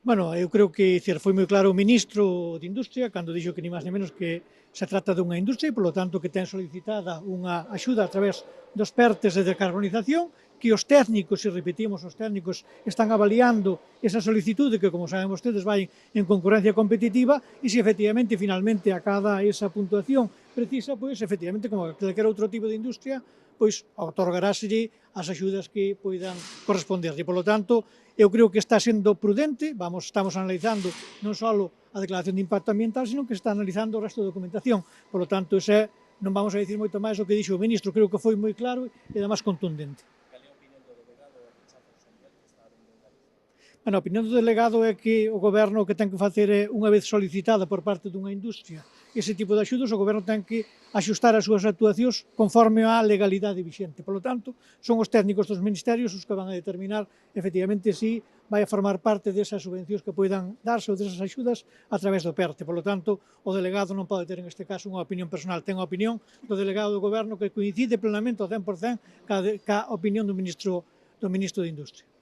Bueno, eu creo que foi moi claro o ministro de Industria cando dixo que ni máis ni menos que se trata dunha industria e, polo tanto, que ten solicitada unha axuda a través dos PERTES de decarbonización, que os técnicos, e repetimos, os técnicos están avaliando esa solicitude que, como saben vostedes, vai en concurrencia competitiva e se efectivamente, finalmente, acada esa puntuación precisa, pois, efectivamente, como calquera outro tipo de industria, pois, otorgaráselle as axudas que poidan corresponderlle. Por lo tanto, eu creo que está sendo prudente, estamos analizando non só a declaración de impacto ambiental, sino que está analizando o resto da documentación. Por lo tanto, non vamos a dicir moito máis o que dixo o ministro, creo que foi moi claro e, además, contundente. A opinión do delegado é que o Goberno o que ten que facer é, unha vez solicitada por parte dunha industria ese tipo de axudas, o Goberno ten que axustar as súas actuacións conforme á legalidade vixente. Por lo tanto, son os técnicos dos ministerios os que van a determinar, efectivamente, si vai a formar parte desas subvencións que poidan darse ou desas axudas a través do PERTE. Por lo tanto, o delegado non pode ter en este caso unha opinión personal, ten a opinión do delegado do Goberno que coincide plenamente ao 100% ca opinión do ministro de Industria.